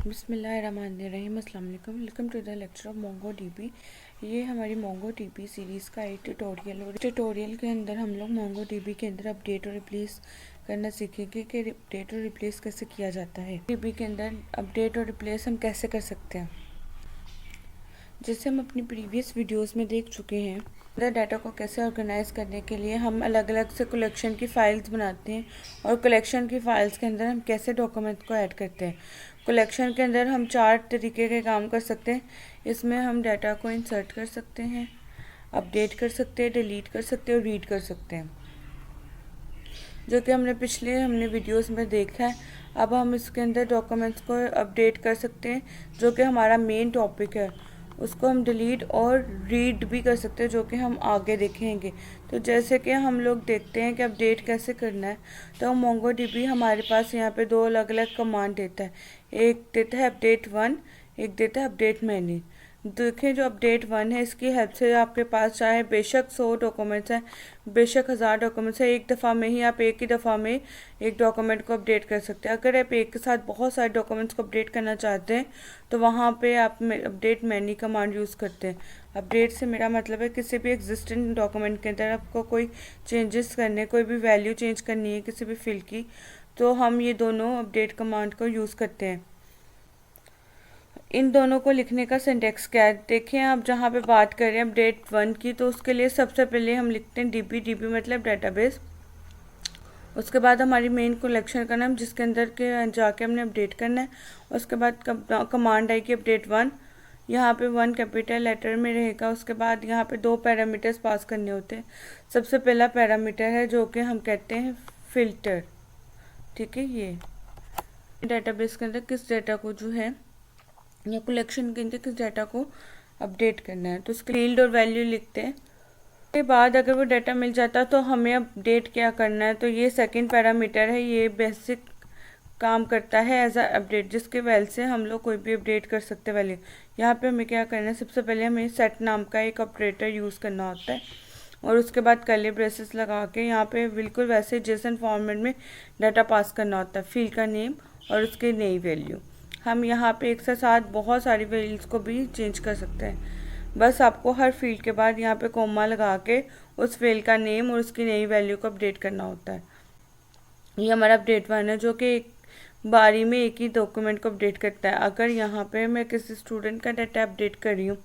बिस्मिल्लाहिर्रहमानिर्रहीम अस्सलाम वालेकुम। Welcome to the lecture of MongoDB. ये हमारी मोंगो डीबी सीरीज़ का एक ट्यूटोरियल और ट्यूटोरियल के अंदर हम लोग मोंगो डीबी के अंदर अपडेट और रिप्लेस करना सीखेंगे कि अपडेट और रिप्लेस कैसे किया जाता है। डीबी के अंदर अपडेट और रिप्लेस हम कैसे कर सकते हैं, जैसे हम अपनी प्रीवियस वीडियोस में देख चुके हैं। डाटा को कैसे ऑर्गेनाइज करने के लिए हम अलग अलग से कलेक्शन की फ़ाइल्स बनाते हैं और कलेक्शन की फ़ाइल्स के अंदर हम कैसे डॉक्यूमेंट को ऐड करते हैं। कलेक्शन के अंदर हम 4 तरीके के काम कर सकते हैं। इसमें हम डाटा को इंसर्ट कर सकते हैं, अपडेट कर सकते हैं, डिलीट कर सकते हैं और रीड कर सकते हैं, जो कि हमने वीडियोस में देखा है। अब हम इसके अंदर डॉक्यूमेंट्स को अपडेट कर सकते हैं, जो कि हमारा मेन टॉपिक है। उसको हम डिलीट और रीड भी कर सकते हैं, जो कि हम आगे देखेंगे। तो जैसे कि हम लोग देखते हैं कि अपडेट कैसे करना है, तो मोंगो डीबी हमारे पास यहाँ पे 2 अलग अलग कमांड देता है। एक देता है अपडेट 1, एक देता है अपडेट मैनी। देखें, जो अपडेट 1 है, इसकी हेल्प से आपके पास चाहे बेशक 100 डॉक्यूमेंट्स हैं, बेशक 1000 डॉक्यूमेंट्स हैं, एक दफ़ा में ही आप एक ही दफ़ा में एक डॉक्यूमेंट को अपडेट कर सकते हैं। अगर आप एक के साथ बहुत सारे डॉक्यूमेंट्स को अपडेट करना चाहते हैं, तो वहाँ पे आप अपडेट मैनी कमांड यूज़ करते हैं। अपडेट से मेरा मतलब है किसी भी एग्जिस्टिंग डॉक्यूमेंट के अंदर आपको कोई चेंजेस करने, कोई भी वैल्यू चेंज करनी है किसी भी फील्ड की, तो हम ये दोनों अपडेट कमांड को यूज़ करते हैं। इन दोनों को लिखने का सिंटेक्स क्या है, देखें आप। जहाँ पे बात कर रहे हैं अपडेट 1 की, तो उसके लिए सबसे पहले हम लिखते हैं डीबी मतलब डाटाबेस। उसके बाद हमारी मेन कलेक्शन का नाम, जिसके अंदर के जाके हमने अपडेट करना है। उसके बाद कमांड आएगी अपडेट 1। यहाँ पे 1 कैपिटल लेटर में रहेगा। उसके बाद यहाँ पे 2 पैरामीटर्स पास करने होते हैं। सबसे पहला पैरामीटर है जो कि हम कहते हैं फिल्टर, ठीक है। ये डाटाबेस के अंदर किस डाटा को जो है, या कलेक्शन के अंदर किस डाटा को अपडेट करना है, तो उसके फील्ड और वैल्यू लिखते हैं। के बाद अगर वो डाटा मिल जाता तो हमें अपडेट क्या करना है, तो ये सेकंड पैरामीटर है। ये बेसिक काम करता है एज अ अपडेट, जिसके वैल्यू से हम लोग कोई भी अपडेट कर सकते हैं वैल्यू। यहाँ पे हमें क्या करना है, सबसे पहले हमें सेट नाम का एक ऑपरेटर यूज़ करना होता है, और उसके बाद कर्ली ब्रेसेस लगा के यहाँ पे बिल्कुल वैसे जेसन फॉर्मेट में डाटा पास करना होता है, फील्ड का नेम और उसकी नई वैल्यू। हम यहाँ पे एक साथ बहुत सारी वैल्यूज़ को भी चेंज कर सकते हैं। बस आपको हर फील्ड के बाद यहाँ पे कोमा लगा के उस फील्ड का नेम और उसकी नई वैल्यू को अपडेट करना होता है। ये हमारा अपडेट 1 है, जो कि एक बारी में एक ही डॉक्यूमेंट को अपडेट करता है। अगर यहाँ पे मैं किसी स्टूडेंट का डाटा अपडेट कर रही हूँ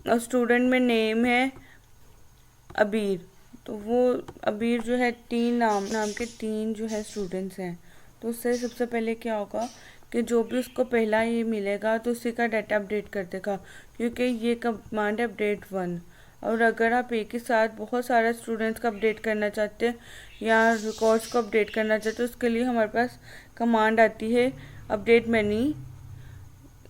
और स्टूडेंट में नेम है अबीर, तो वो अबीर जो है 3 नाम के 3 जो है स्टूडेंट्स हैं, तो उससे सबसे पहले क्या होगा कि जो भी उसको पहला ये मिलेगा तो उसी का डाटा अपडेट कर देगा, क्योंकि ये कमांड है अपडेट 1। और अगर आप एक ही साथ बहुत सारे स्टूडेंट्स का अपडेट करना चाहते हैं या रिकॉर्ड्स को अपडेट करना चाहते हैं, उसके लिए हमारे पास कमांड आती है अपडेट मैनी।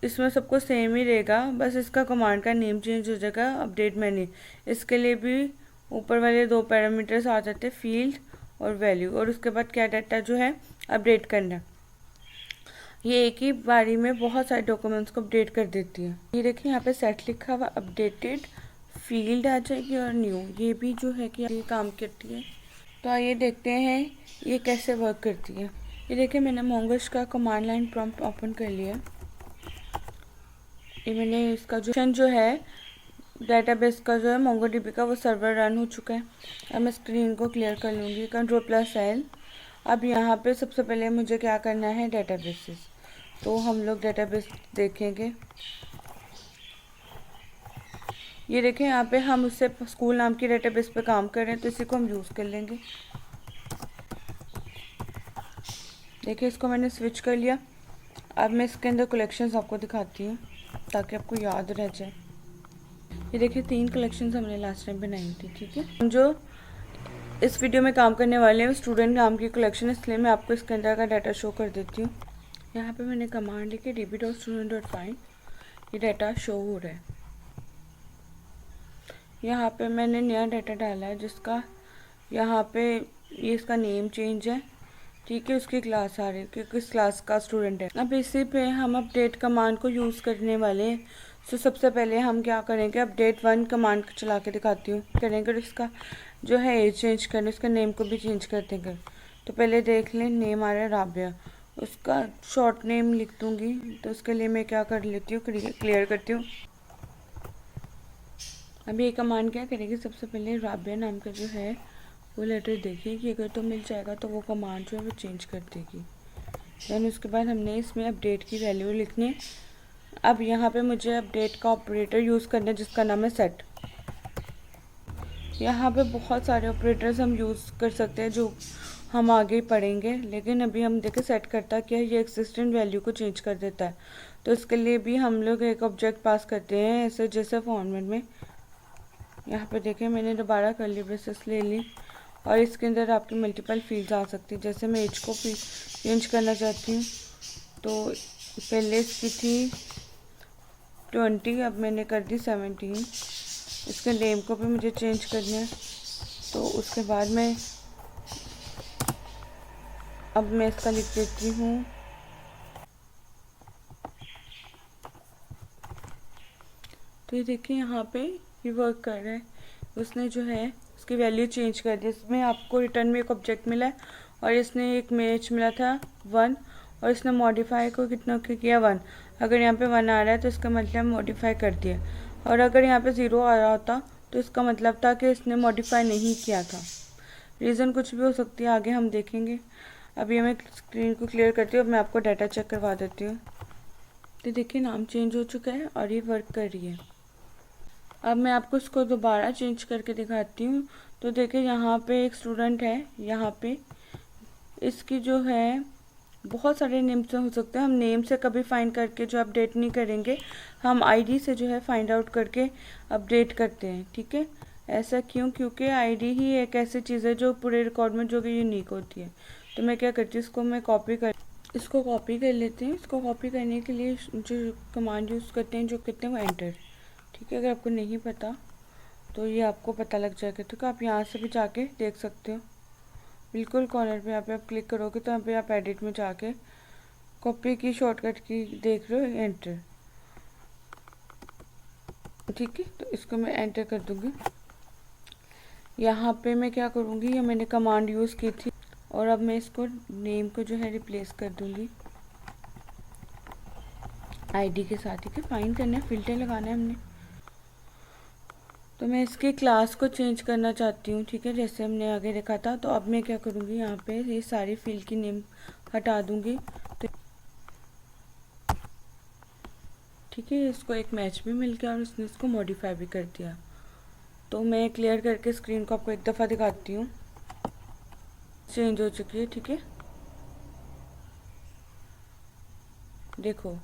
इसमें सबको सेम ही रहेगा, बस इसका कमांड का नेम चेंज हो जाएगा अपडेट मैनी। इसके लिए भी ऊपर वाले 2 पैरामीटर्स आ जाते हैं, फील्ड और वैल्यू, और उसके बाद क्या डाटा जो है अपडेट करना है। ये एक ही बारी में बहुत सारे डॉक्यूमेंट्स को अपडेट कर देती है। ये देखिए यहाँ पे सेट लिखा हुआ, अपडेटेड फील्ड आ जाएगी और न्यू, ये भी जो है कि ये काम करती है। तो आइए देखते हैं ये कैसे वर्क करती है। ये देखिए, मैंने मोंगोश का कमांड लाइन प्रॉम्प्ट ओपन कर लिया। ये मैंने इसका जो है डाटाबेस का जो है मोंगो डीबी का, वो सर्वर रन हो चुका है। अब मैं स्क्रीन को क्लियर कर लूँगी, Ctrl+L। अब यहाँ पे सबसे पहले मुझे क्या करना है, डेटाबेसेस। तो हम लोग डेटाबेस देखेंगे। ये देखें, यहाँ पे हम उससे स्कूल नाम की डेटाबेस पे काम कर रहे हैं, तो इसी को हम यूज़ कर लेंगे। देखिए, इसको मैंने स्विच कर लिया। अब मैं इसके अंदर कलेक्शंस आपको दिखाती हूँ ताकि आपको याद रह जाए। ये देखिए, 3 कलेक्शंस हमने लास्ट टाइम बनाई थी, ठीक है। हम जो इस वीडियो में काम करने वाले हैं स्टूडेंट नाम की कलेक्शन, इसलिए मैं आपको इसके अंदर का डाटा शो कर देती हूँ। यहाँ पे मैंने कमांड लिखी db.student.find, ये डाटा शो हो रहा है। यहाँ पे मैंने नया डाटा डाला है, जिसका यहाँ पे ये इसका नेम चेंज है, ठीक है। उसकी क्लास आ रही है कि किस क्लास का स्टूडेंट है। अब इसी पे हम अपडेट कमांड को यूज़ करने वाले हैं। तो सबसे पहले हम क्या करेंगे, अपडेट 1 कमांड चला के दिखाती हूँ करेंगे, और इसका जो है एज चेंज करना, उसका नेम को भी चेंज कर देंगे। तो पहले देख लें, नेम आ रहा है राबिया, उसका शॉर्ट नेम लिख दूँगी। तो उसके लिए मैं क्या कर लेती हूँ, क्लियर करती हूँ। अभी ये कमांड क्या करेगी, सबसे पहले राबिया नाम का जो है वो लेटर देखेगी, अगर तो मिल जाएगा तो वो कमांड जो है वो चेंज कर देगी। देन उसके बाद हमने इसमें अपडेट की वैल्यू लिखनी है। अब यहाँ पे मुझे अपडेट का ऑपरेटर यूज़ करना है जिसका नाम है सेट। यहाँ पे बहुत सारे ऑपरेटर्स हम यूज़ कर सकते हैं जो हम आगे पढ़ेंगे, लेकिन अभी हम देखें सेट करता क्या है, ये एक्सिस्टेंट वैल्यू को चेंज कर देता है। तो इसके लिए भी हम लोग एक ऑब्जेक्ट पास करते हैं ऐसे जैसे फॉर्मेट में। यहाँ पे देखें मैंने दोबारा कर्ली ब्रेसेस ले ली और इसके अंदर आपकी मल्टीपल फील्ड्स आ सकती है। जैसे मैं एज को चेंज करना चाहती हूँ तो पहले इसकी थी 20, अब मैंने कर दी 17। इसके नेम को भी मुझे चेंज करना है। तो उसके बाद अब मैं इसका लिख देती हूँ तो ये देखिए यहाँ पे ये वर्क कर रहा है। उसने जो है उसकी वैल्यू चेंज कर दी। इसमें आपको रिटर्न में एक ऑब्जेक्ट मिला है और इसने एक मैच मिला था 1 और इसने मॉडिफाई को कितना किया 1। अगर यहाँ पे 1 आ रहा है तो इसका मतलब मॉडिफाई कर दिया, और अगर यहाँ पे 0 आ रहा होता तो इसका मतलब था कि इसने मॉडिफाई नहीं किया था। रीज़न कुछ भी हो सकती है, आगे हम देखेंगे। अभी मैं स्क्रीन को क्लियर करती हूँ। अब मैं आपको डाटा चेक करवा देती हूँ। तो देखिए नाम चेंज हो चुका है और ये वर्क कर रही है। अब मैं आपको इसको दोबारा चेंज करके दिखाती हूँ। तो देखिए यहाँ पे एक स्टूडेंट है, यहाँ पे इसकी जो है बहुत सारे नेम से हो सकते हैं। हम नेम से कभी फाइंड करके जो अपडेट नहीं करेंगे, हम आईडी से जो है फाइंड आउट करके अपडेट करते हैं। ठीक है, ऐसा क्यों? क्योंकि आईडी ही एक ऐसी चीज़ है जो पूरे रिकॉर्ड में जो कि यूनिक होती है। तो मैं क्या करती हूँ, इसको कॉपी कर लेती हूँ। इसको कॉपी करने के लिए जो कमांड यूज़ करते हैं, जो कहते हैं वो एंटर। ठीक है, अगर आपको नहीं पता तो ये आपको पता लग जाएगा। तो आप यहाँ से भी जाके देख सकते हो, बिल्कुल कॉर्नर पे यहाँ पे आप क्लिक करोगे तो यहाँ पे आप एडिट में जाके कॉपी की शॉर्टकट की देख रहे हो, एंटर। ठीक है, तो इसको मैं एंटर कर दूँगी। यहाँ पे मैं क्या करूँगी, ये मैंने कमांड यूज़ की थी और अब मैं इसको नेम को जो है रिप्लेस कर दूँगी आईडी के साथ। ठीक है, फाइंड करना है, फिल्टर लगाना है हमने। तो मैं इसके क्लास को चेंज करना चाहती हूँ। ठीक है, जैसे हमने आगे देखा था। तो अब मैं क्या करूँगी, यहाँ पे ये सारी फील्ड की नेम हटा दूँगी। तो ठीक है, इसको एक मैच भी मिल गया और उसने इसको मॉडिफाई भी कर दिया। तो मैं क्लियर करके स्क्रीन को आपको एक दफ़ा दिखाती हूँ। चेंज हो चुकी है। ठीक है, देखो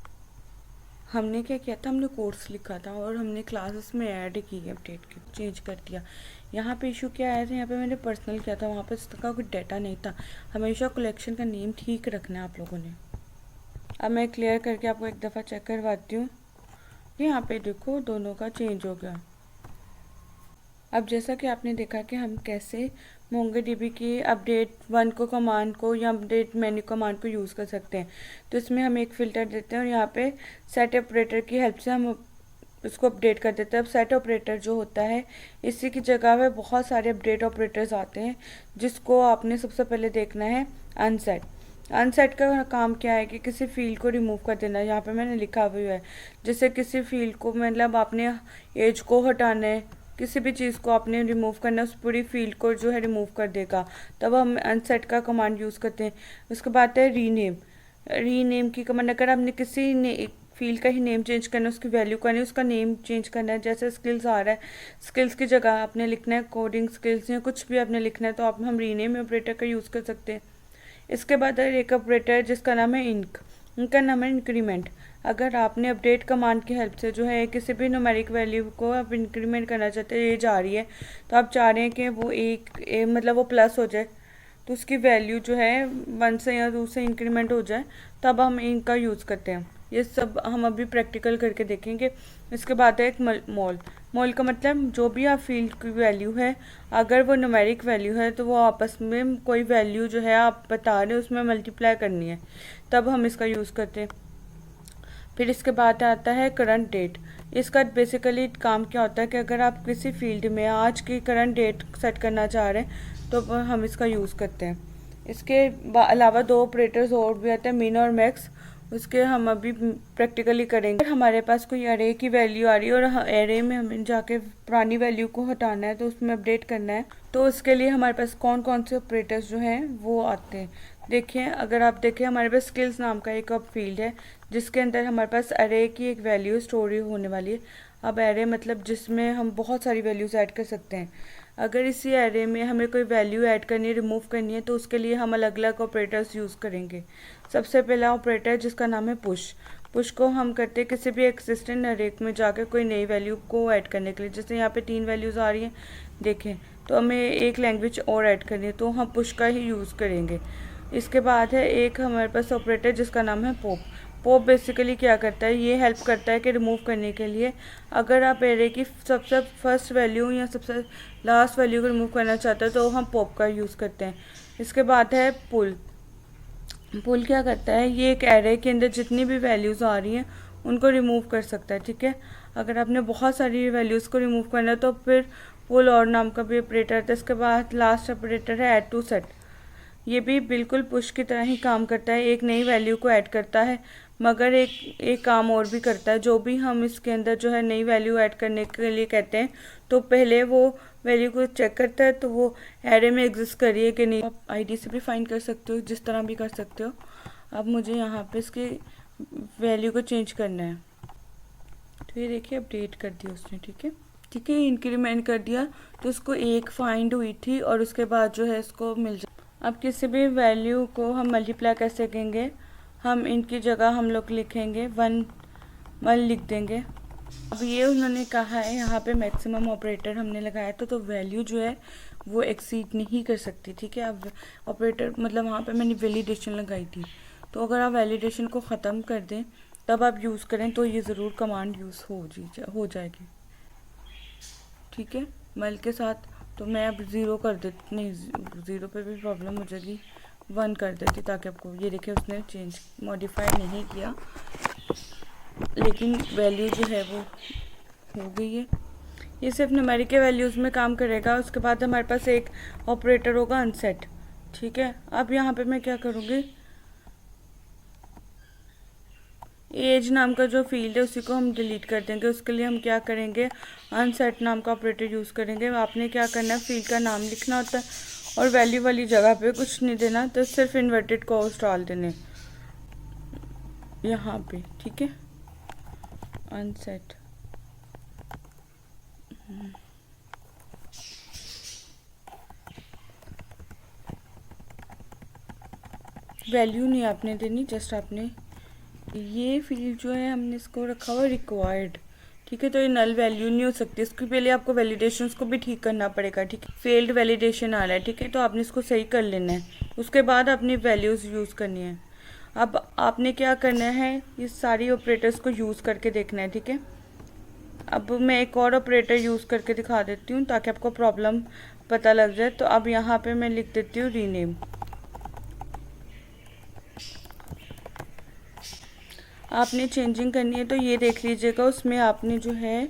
हमने क्या किया था, हमने कोर्स लिखा था और हमने क्लासेस में ऐड की, अपडेट की, चेंज कर दिया। यहाँ पे इशू क्या आया था, यहाँ पे मैंने पर्सनल किया था, वहाँ पे इसका कोई डाटा नहीं था। हमेशा कलेक्शन का नेम ठीक रखना है आप लोगों ने। अब मैं क्लियर करके आपको एक दफ़ा चेक करवाती हूँ। यहाँ पे देखो दोनों का चेंज हो गया। अब जैसा कि आपने देखा कि हम कैसे MongoDB की अपडेट 1 को कमांड को या अपडेट मेन्यू कमांड को यूज़ कर सकते हैं। तो इसमें हम एक फ़िल्टर देते हैं और यहाँ पे सेट ऑपरेटर की हेल्प से हम इसको अपडेट कर देते हैं। अब सेट ऑपरेटर जो होता है, इसी की जगह पे बहुत सारे अपडेट ऑपरेटर्स आते हैं, जिसको आपने सबसे पहले देखना है अनसेट। अनसेट का काम क्या है कि किसी फील्ड को रिमूव कर देना। यहाँ पे मैंने लिखा हुआ है, जैसे किसी फील्ड को मतलब आपने एज को हटाना है, किसी भी चीज़ को आपने रिमूव करना है, उस पूरी फील्ड को जो है रिमूव कर देगा, तब हम अनसेट का कमांड यूज़ करते हैं। उसके बाद है रीनेम की कमांड। अगर आपने किसी फील्ड का ही नेम चेंज करना है, उसकी वैल्यू करनी है, उसका नेम चेंज करना है। जैसे स्किल्स आ रहा है, स्किल्स की जगह आपने लिखना है कोडिंग स्किल्स या कुछ भी आपने लिखना है, तो आप हम रीनेम ऑपरेटर का यूज़ कर सकते हैं। इसके बाद है एक ऑपरेटर जिसका नाम है इनका नाम है इंक्रीमेंट। अगर आपने अपडेट कमांड की हेल्प से जो है किसी भी न्यूमेरिक वैल्यू को आप इंक्रीमेंट करना चाहते हैं, ये जा रही है तो आप चाह रहे हैं कि वो मतलब वो प्लस हो जाए, तो उसकी वैल्यू जो है 1 से या 2 से इंक्रीमेंट हो जाए, तब हम इनका यूज़ करते हैं। ये सब हम अभी प्रैक्टिकल करके देखेंगे। इसके बाद है एक मोल का मतलब जो भी आप फील्ड की वैल्यू है, अगर वो न्यूमेरिक वैल्यू है तो वो आपस में कोई वैल्यू जो है आप बता रहे हो उसमें मल्टीप्लाई करनी है, तब हम इसका यूज़ करते हैं। फिर इसके बाद आता है करंट डेट। इसका बेसिकली काम क्या होता है कि अगर आप किसी फील्ड में आज की करंट डेट सेट करना चाह रहे हैं तो हम इसका यूज़ करते हैं। इसके अलावा 2 ऑपरेटर्स और भी आते हैं, मिन और मैक्स, उसके हम अभी प्रैक्टिकली करेंगे। अरे पास कोई अरे की वैल्यू आ रही है और अरे में हमें जाके पुरानी वैल्यू को हटाना है, तो उसमें अपडेट करना है, तो उसके लिए हमारे पास कौन कौन से ऑपरेटर्स जो हैं वो आते हैं। देखिए, अगर आप देखें, हमारे पास स्किल्स नाम का एक अब फील्ड है जिसके अंदर हमारे पास अरे की एक वैल्यू स्टोर होने वाली है। अब अरे मतलब जिसमें हम बहुत सारी वैल्यूज़ ऐड कर सकते हैं। अगर इसी एरे में हमें कोई वैल्यू ऐड करनी है, रिमूव करनी है, तो उसके लिए हम अलग अलग ऑपरेटर्स यूज़ करेंगे। सबसे पहला ऑपरेटर जिसका नाम है पुश। पुश को हम करते हैं किसी भी एक्सिस्टेंट अरे में जाकर कोई नई वैल्यू को ऐड करने के लिए। जैसे यहाँ पे 3 वैल्यूज़ आ रही हैं, देखें, तो हमें एक लैंग्वेज और ऐड करनी है, तो हम पुश का ही यूज़ करेंगे। इसके बाद है एक हमारे पास ऑपरेटर जिसका नाम है पॉप। पॉप बेसिकली क्या करता है, ये हेल्प करता है कि रिमूव करने के लिए, अगर आप एरे की सबसे फर्स्ट वैल्यू या सबसे लास्ट वैल्यू को रिमूव करना चाहते हैं तो हम पॉप का यूज़ करते हैं। इसके बाद है पुल। पुल क्या करता है, ये एक एरे के अंदर जितनी भी वैल्यूज़ आ रही हैं उनको रिमूव कर सकता है, ठीक है। अगर आपने बहुत सारी वैल्यूज़ को रिमूव करना है तो फिर पुल और नाम का भी ऑपरेटर है। इसके बाद लास्ट ऑपरेटर है ऐड टू सेट। ये भी बिल्कुल पुश की तरह ही काम करता है, एक नई वैल्यू को ऐड करता है, मगर एक काम और भी करता है। जो भी हम इसके अंदर जो है नई वैल्यू ऐड करने के लिए कहते हैं, तो पहले वो वैल्यू को चेक करता है तो वो एरे में एग्जिस्ट कर रही है कि नहीं। आप आईडी से भी फाइंड कर सकते हो, जिस तरह भी कर सकते हो। अब मुझे यहाँ पे इसकी वैल्यू को चेंज करना है, तो ये देखिए अपडेट कर दिया उसने, ठीक है। ठीक है, इंक्रीमेंट कर दिया तो उसको 1 फाइंड हुई थी और उसके बाद जो है इसको मिल जाए। अब किसी भी वैल्यू को हम मल्टीप्लाई कर सकेंगे, हम इनकी जगह हम लोग लिखेंगे 1 लिख देंगे। अब ये उन्होंने कहा है यहाँ पे मैक्सिमम ऑपरेटर हमने लगाया तो वैल्यू जो है वो एक्सीड नहीं कर सकती, ठीक है। अब ऑपरेटर मतलब वहाँ पे मैंने वैलिडेशन लगाई थी, तो अगर आप वैलिडेशन को ख़त्म कर दें तब आप यूज़ करें तो ये ज़रूर कमांड यूज़ हो जाएगी, ठीक है, मल के साथ। तो मैं अब 0 कर देती, नहीं 0 पे भी प्रॉब्लम हो जाएगी, 1 कर देती ताकि आपको ये देखिए उसने चेंज मॉडिफाई नहीं किया, लेकिन वैल्यू जो है वो हो गई है। ये सिर्फ न्यूमेरिक के वैल्यूज़ में काम करेगा। उसके बाद हमारे पास एक ऑपरेटर होगा अनसेट, ठीक है। अब यहाँ पे मैं क्या करूँगी, एज नाम का जो फील्ड है उसी को हम डिलीट कर देंगे। उसके लिए हम क्या करेंगे, अनसेट नाम का ऑपरेटर यूज़ करेंगे। आपने क्या करना है, फील्ड का नाम लिखना होता है और वैल्यू वाली जगह पे कुछ नहीं देना, तो सिर्फ इन्वर्टेड कॉस डाल देने यहाँ पे, ठीक है। अनसेट वैल्यू नहीं आपने देनी, जस्ट आपने ये फील्ड जो है हमने इसको रखा हुआ रिक्वायर्ड, ठीक है। तो ये नल वैल्यू नहीं हो सकती, इसके पहले आपको वैलिडेशंस को भी ठीक करना पड़ेगा, ठीक है। फेल्ड वैलिडेशन आ रहा है, ठीक है, तो आपने इसको सही कर लेना है। उसके बाद अपनी वैल्यूज़ यूज़ करनी है। अब आपने क्या करना है, ये सारी ऑपरेटर्स को यूज़ करके देखना है, ठीक है। अब मैं एक और ऑपरेटर यूज़ करके दिखा देती हूँ ताकि आपको प्रॉब्लम पता लग जाए। तो अब यहाँ पे मैं लिख देती हूँ रीनेम। आपने चेंजिंग करनी है तो ये देख लीजिएगा, उसमें आपने जो है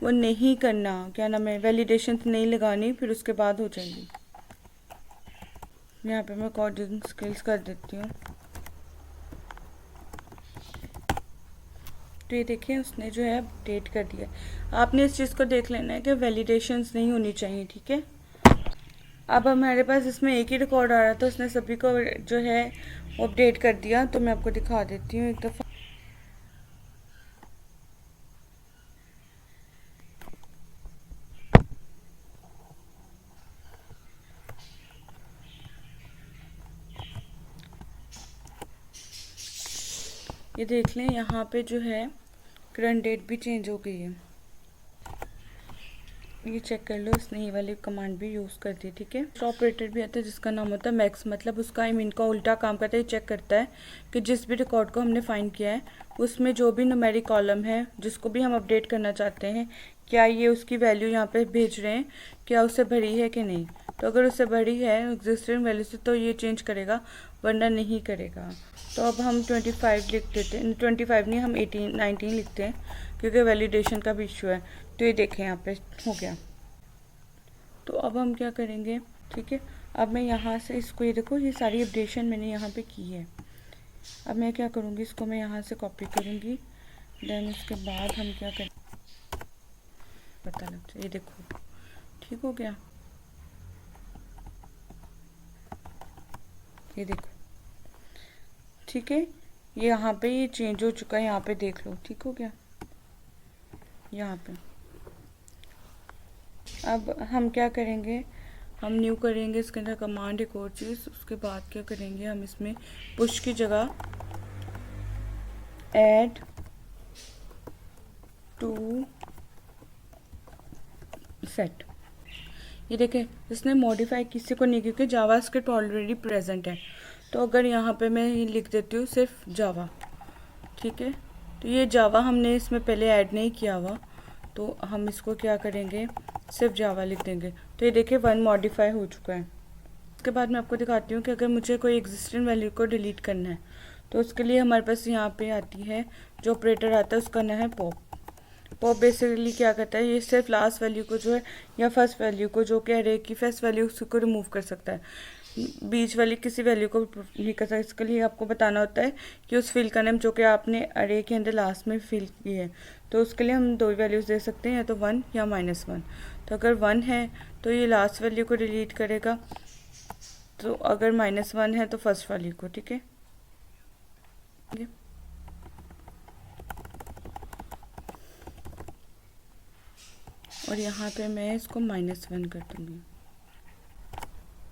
वो नहीं करना, क्या नाम है, वैलिडेशन नहीं लगानी, फिर उसके बाद हो जाएगी। यहाँ पे मैं कोडिंग स्किल्स कर देती हूँ, तो ये देखिए उसने जो है अपडेट कर दिया। आपने इस चीज़ को देख लेना है कि वैलिडेशंस नहीं होनी चाहिए, ठीक है। अब हमारे पास इसमें एक ही रिकॉर्ड आ रहा था, उसने सभी को जो है अपडेट कर दिया। तो मैं आपको दिखा देती हूँ एक दफ़ा। ये देख लें, यहाँ पे जो है करंट डेट भी चेंज हो गई है, ये चेक कर लो। इसने ये वाली कमांड भी यूज़ कर दी, ठीक है। ऑपरेटर भी आता है जिसका नाम होता है मैक्स, मतलब उसका मीन का उल्टा काम करता है। ये चेक करता है कि जिस भी रिकॉर्ड को हमने फाइंड किया है उसमें जो भी न्यूमेरिक कॉलम है जिसको भी हम अपडेट करना चाहते हैं, क्या ये उसकी वैल्यू यहाँ पे भेज रहे हैं, क्या उससे भरी है कि नहीं। तो अगर उससे भरी है एग्जिस्टिंग वैल्यू से तो ये चेंज करेगा, वरना नहीं करेगा। तो अब हम 25 लिख देते हैं, 25 नहीं, हम 19 लिखते हैं क्योंकि वैलिडेशन का भी इशू है। तो ये देखें यहाँ पे हो गया। तो अब हम क्या करेंगे, ठीक है। अब मैं यहाँ से इसको, ये देखो ये सारी अपडेशन मैंने यहाँ पे की है। अब मैं क्या करूँगी, इसको मैं यहाँ से कॉपी करूँगी, देन उसके बाद हम क्या करें पता लग जाए। ये देखो ठीक हो गया, ये देखो ठीक है। ये यहाँ पे ये चेंज हो चुका है, यहाँ पे देख लो ठीक हो गया यहाँ पे। अब हम क्या करेंगे, हम न्यू करेंगे इसके अंदर कमांड एक और चीज़। उसके बाद क्या करेंगे, हम इसमें पुश की जगह ऐड टू सेट, ये देखें इसने मॉडिफाई किसी को नहीं, क्योंकि जावास्क्रिप्ट ऑलरेडी प्रेजेंट है। तो अगर यहाँ पे मैं लिख देती हूँ सिर्फ जावा, ठीक है, तो ये जावा हमने इसमें पहले ऐड नहीं किया हुआ, तो हम इसको क्या करेंगे, सिर्फ जावा लिख देंगे। तो ये देखिए 1 मॉडिफाई हो चुका है। उसके बाद मैं आपको दिखाती हूँ कि अगर मुझे कोई एग्जिस्टिंग वैल्यू को डिलीट करना है, तो उसके लिए हमारे पास यहाँ पे आती है जो ऑपरेटर आता है, उसका नाम है पॉप। पॉप बेसिकली क्या करता है, ये सिर्फ लास्ट वैल्यू को जो है या फर्स्ट वैल्यू को, जो कि अरे की फर्स्ट वैल्यू उसको रिमूव कर सकता है, बीच वाली किसी वैल्यू को नहीं कर सकता। इसके लिए आपको बताना होता है कि उस फील्ड का नाम जो कि आपने अरे के अंदर लास्ट में फिल की है, तो उसके लिए हम 2 वैल्यूज़ दे सकते हैं, या तो 1 या -1। तो अगर 1 है तो ये लास्ट वैल्यू को डिलीट करेगा, तो अगर -1 है तो फर्स्ट वैल्यू को, ठीक है। और यहाँ पे मैं इसको -1 कर दूँगी,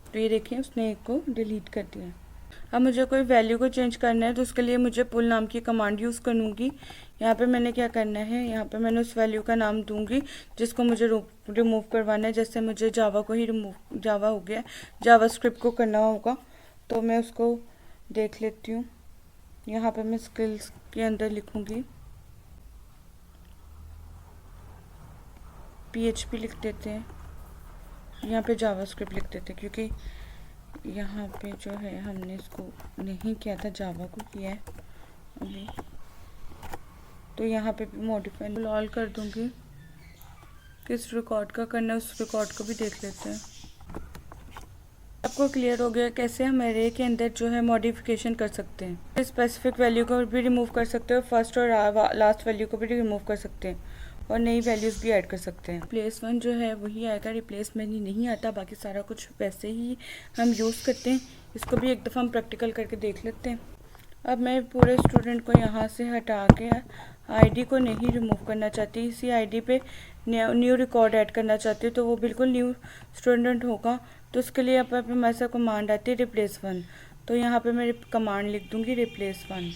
तो ये देखिए उसने एक को डिलीट कर दिया। अब मुझे कोई वैल्यू को चेंज करना है, तो उसके लिए मुझे पुल नाम की कमांड यूज़ करूँगी। यहाँ पे मैंने क्या करना है, यहाँ पे मैंने उस वैल्यू का नाम दूँगी जिसको मुझे रिमूव करवाना है। जैसे मुझे जावा को ही रिमूव, जावा हो गया, जावास्क्रिप्ट को करना होगा, तो मैं उसको देख लेती हूँ। यहाँ पे मैं स्किल्स के अंदर लिखूँगी PHP लिख देते हैं, यहाँ पे जावास्क्रिप्ट लिख देते हैं, क्योंकि यहाँ पे जो है हमने इसको नहीं किया था, जावा को किया है अभी। तो यहाँ पे भी मॉडिफाई ऑल कर दूँगी। किस रिकॉर्ड का करना है उस रिकॉर्ड को भी देख लेते हैं। आपको क्लियर हो गया कैसे हम एरे के अंदर जो है मॉडिफिकेशन कर सकते हैं। स्पेसिफिक वैल्यू को भी रिमूव कर सकते हैं, फर्स्ट और लास्ट वैल्यू को भी रिमूव कर सकते हैं, और नई वैल्यूज़ भी ऐड कर सकते हैं। रिप्लेस 1 जो है वही आएगा, रिप्लेसमेंट नहीं आता, बाकी सारा कुछ वैसे ही हम यूज़ करते हैं। इसको भी एक दफ़ा हम प्रैक्टिकल करके देख लेते हैं। अब मैं पूरे स्टूडेंट को यहाँ से हटा के आईडी को नहीं रिमूव करना चाहती, इसी आईडी पे न्यू रिकॉर्ड ऐड करना चाहती हूँ, तो वो बिल्कुल न्यू स्टूडेंट होगा। तो उसके लिए यहाँ पे हमारे साथ कमांड आती है रिप्लेस 1, तो यहाँ पे मैं कमांड लिख दूँगी रिप्लेस 1।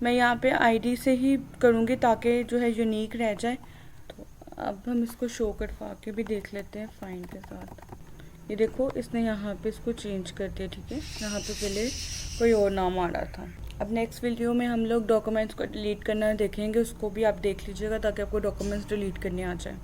मैं यहाँ पे आईडी से ही करूँगी ताकि जो है यूनिक रह जाए। तो अब हम इसको शो करवा के भी देख लेते हैं फाइंड के साथ। ये देखो इसने यहाँ पे इसको चेंज कर दिया, ठीक है, यहाँ पे पहले कोई और नाम आ रहा था। अब नेक्स्ट वीडियो में हम लोग डॉक्यूमेंट्स को डिलीट करना देखेंगे, उसको भी आप देख लीजिएगा ताकि आपको डॉक्यूमेंट्स डिलीट करने आ जाए।